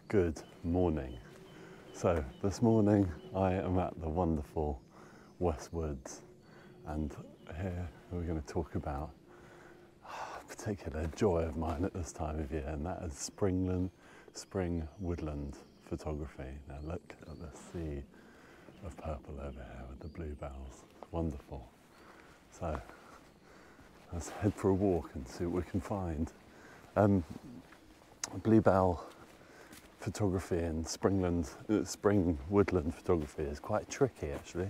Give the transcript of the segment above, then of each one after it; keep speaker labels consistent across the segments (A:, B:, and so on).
A: Good morning. So this morning I am at the wonderful Westwoods, and here we're going to talk about a particular joy of mine at this time of year, and that is spring woodland photography. Now look at the sea of purple over here with the bluebells. Wonderful. So let's head for a walk and see what we can find. Bluebell photography and spring woodland photography is quite tricky actually,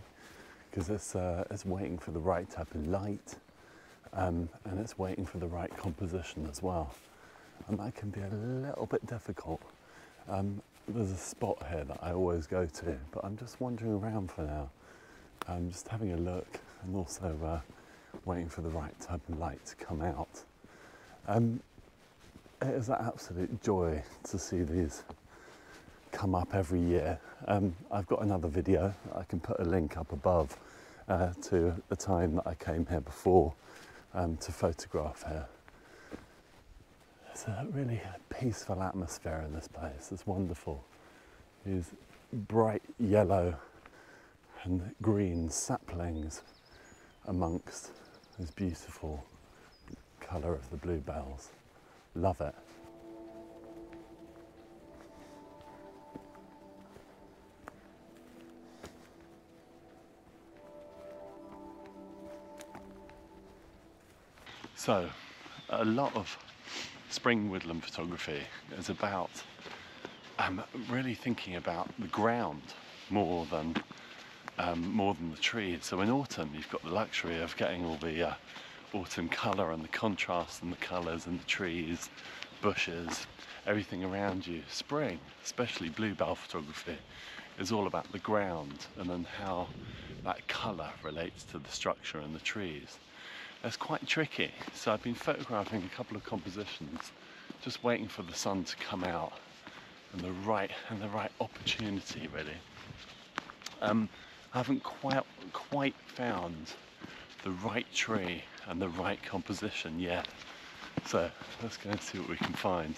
A: because it's waiting for the right type of light, and it's waiting for the right composition as well, and that can be a little bit difficult. There's a spot here that I always go to, but I'm just wandering around for now. I'm just having a look and also waiting for the right type of light to come out. It is an absolute joy to see these come up every year. I've got another video, I can put a link up above to the time that I came here before to photograph here. It's a really peaceful atmosphere in this place. It's wonderful. These bright yellow and green saplings amongst this beautiful colour of the bluebells. Love it. So, a lot of spring woodland photography is about really thinking about the ground more than the trees. So in autumn you've got the luxury of getting all the autumn colour and the contrast and the colours and the trees, bushes, everything around you. Spring, especially bluebell photography, is all about the ground and then how that colour relates to the structure and the trees. It's quite tricky, so I've been photographing a couple of compositions, just waiting for the sun to come out and the right opportunity really. I haven't quite found the right tree and the right composition yet, so let's go and see what we can find.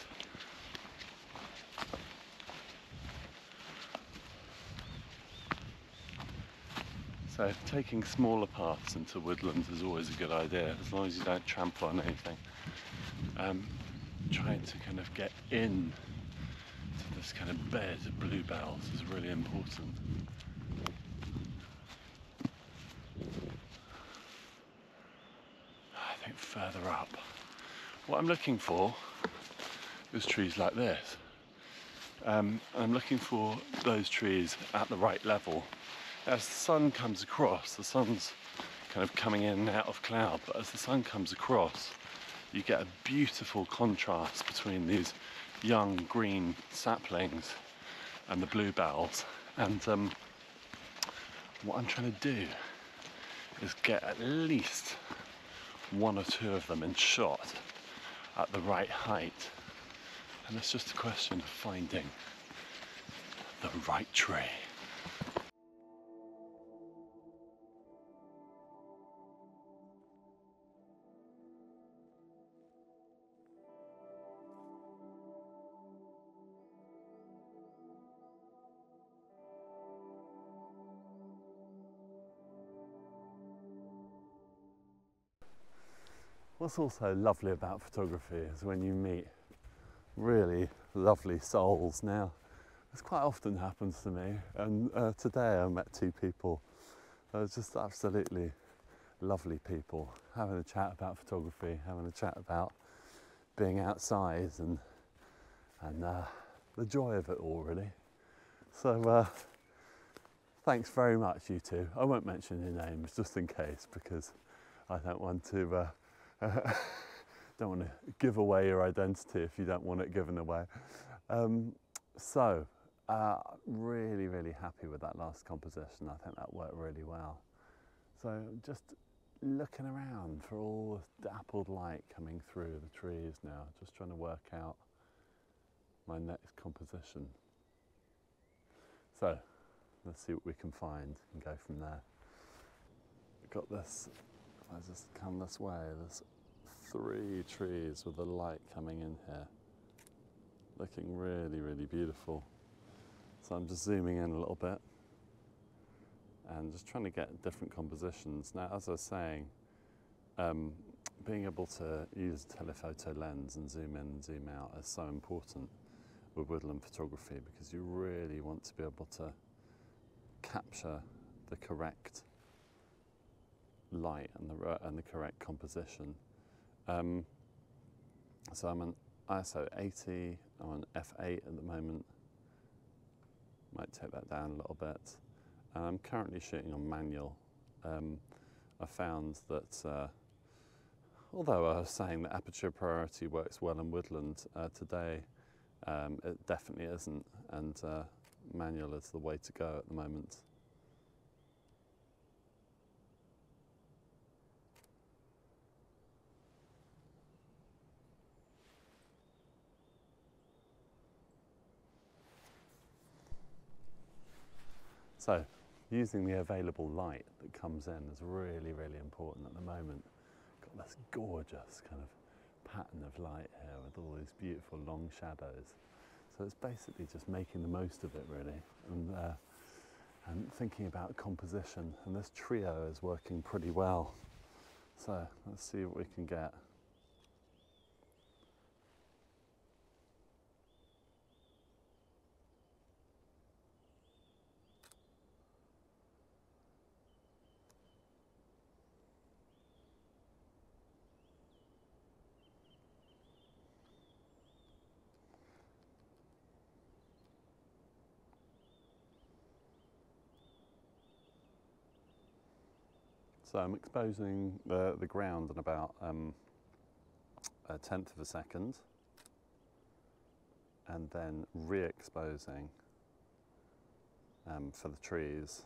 A: So taking smaller paths into woodlands is always a good idea, as long as you don't trample on anything. Trying to kind of get in to this kind of bed of bluebells is really important. I think further up. What I'm looking for is trees like this. I'm looking for those trees at the right level. As the sun comes across, the sun's kind of coming in and out of cloud, but as the sun comes across, you get a beautiful contrast between these young green saplings and the bluebells. And what I'm trying to do is get at least one or two of them in shot at the right height. And it's just a question of finding the right tree. What's also lovely about photography is when you meet really lovely souls. Now, this quite often happens to me, and today I met two people. Just absolutely lovely people, having a chat about photography, having a chat about being outside and the joy of it all, really. So thanks very much, you two. I won't mention your names just in case, because I don't want to give away your identity if you don't want it given away. Really happy with that last composition. I think that worked really well. So just looking around for all the dappled light coming through the trees now, just trying to work out my next composition. So let's see what we can find and go from there. We've got this. If I just come this way, there's 3 trees with the light coming in here. looking really, really beautiful. So I'm just zooming in a little bit and just trying to get different compositions. Now, as I was saying, being able to use a telephoto lens and zoom in and zoom out is so important with woodland photography, because you really want to be able to capture the correct light and the correct composition. So I'm on ISO 80, I'm on f8 at the moment. Might take that down a little bit. And I'm currently shooting on manual. I found that although I was saying that aperture priority works well in woodland, today it definitely isn't, and manual is the way to go at the moment. So, using the available light that comes in is really, really important at the moment. Got this gorgeous kind of pattern of light here with all these beautiful long shadows. So it's basically just making the most of it, really, and thinking about composition. And this trio is working pretty well. So let's see what we can get. So I'm exposing the ground in about a tenth of a second, and then re-exposing for the trees.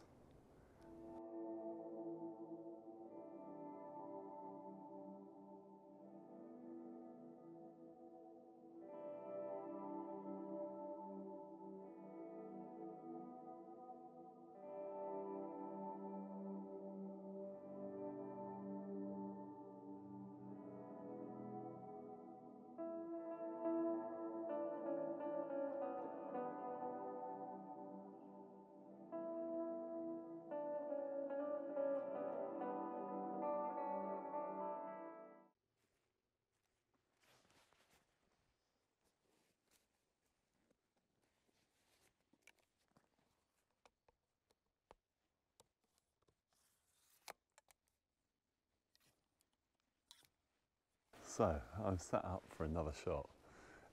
A: So I'm set up for another shot,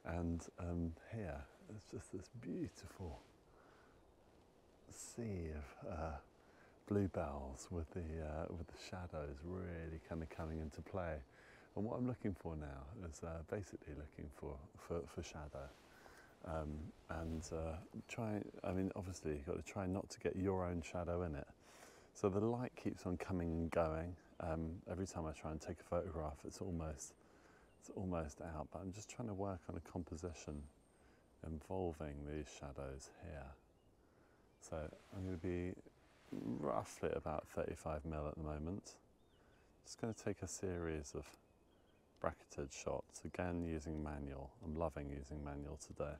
A: and here there's just this beautiful sea of bluebells with the shadows really kind of coming into play. And what I'm looking for now is basically looking for shadow. I mean, obviously you've got to try not to get your own shadow in it. So the light keeps on coming and going. Every time I try and take a photograph, it's almost out, but I'm just trying to work on a composition involving these shadows here. So I'm going to be roughly about 35mm at the moment. Just going to take a series of bracketed shots, again using manual. I'm loving using manual today.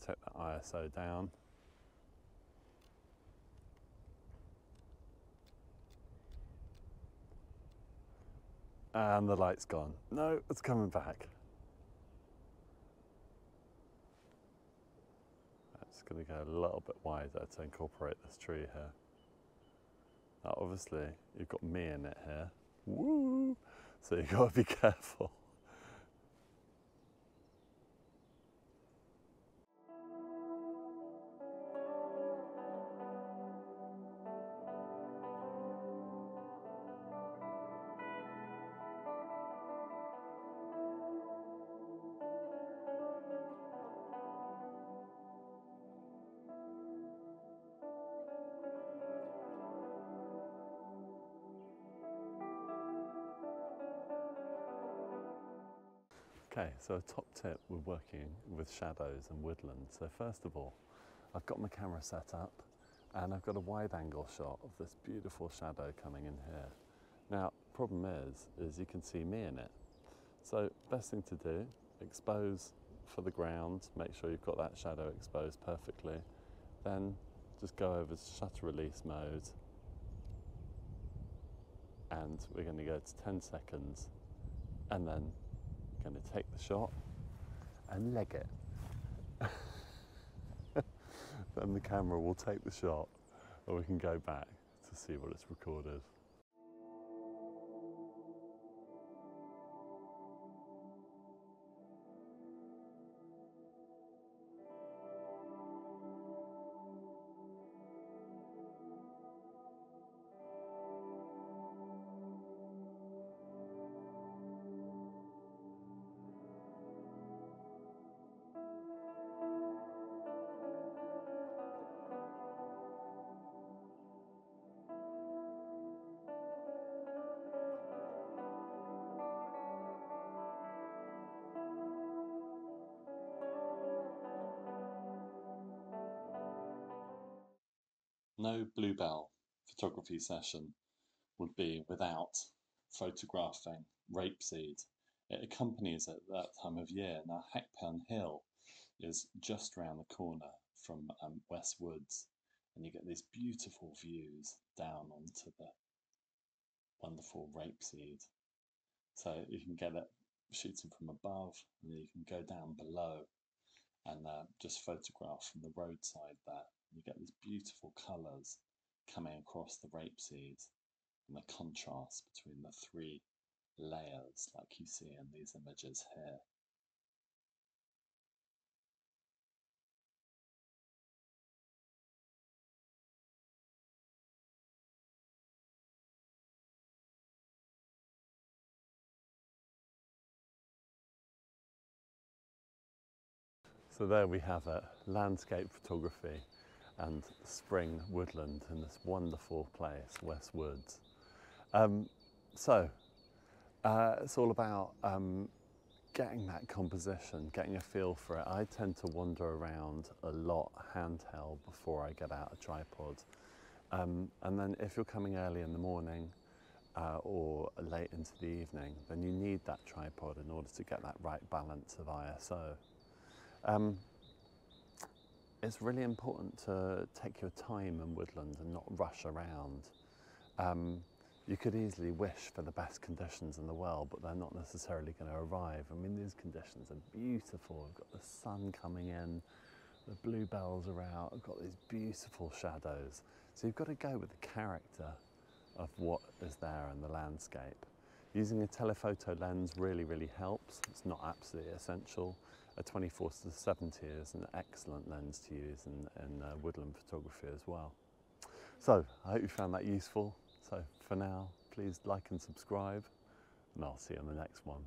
A: Take that ISO down. And the light's gone. No, it's coming back. I'm just going to go a little bit wider to incorporate this tree here. Now obviously you've got me in it here. Woo! So you've got to be careful. Okay, so a top tip with working with shadows and woodland. So first of all, I've got my camera set up, and I've got a wide angle shot of this beautiful shadow coming in here. Now, problem is you can see me in it. So best thing to do, expose for the ground, make sure you've got that shadow exposed perfectly. Then just go over to shutter release mode, and we're going to go to 10 seconds, and then we're going to take the shot and leg it. Then the camera will take the shot, and we can go back to see what it's recorded. No bluebell photography session would be without photographing rapeseed. It accompanies it that time of year. Now, Hackpen Hill is just around the corner from Westwoods, and you get these beautiful views down onto the wonderful rapeseed. So you can get it shooting from above, and then you can go down below and just photograph from the roadside there. You get these beautiful colours coming across the rapeseed, and the contrast between the three layers like you see in these images here. So there we have it, landscape photography and spring woodland in this wonderful place, Westwoods. It's all about getting that composition, getting a feel for it. I tend to wander around a lot handheld before I get out a tripod. And then if you're coming early in the morning or late into the evening, then you need that tripod in order to get that right balance of ISO. It's really important to take your time in woodland and not rush around. You could easily wish for the best conditions in the world, but they're not necessarily going to arrive. I mean, these conditions are beautiful. We've got the sun coming in, the bluebells are out, we've got these beautiful shadows. So you've got to go with the character of what is there in the landscape. Using a telephoto lens really helps. It's not absolutely essential. A 24-70 is an excellent lens to use in woodland photography as well. So I hope you found that useful. So for now, please like and subscribe, and I'll see you on the next one.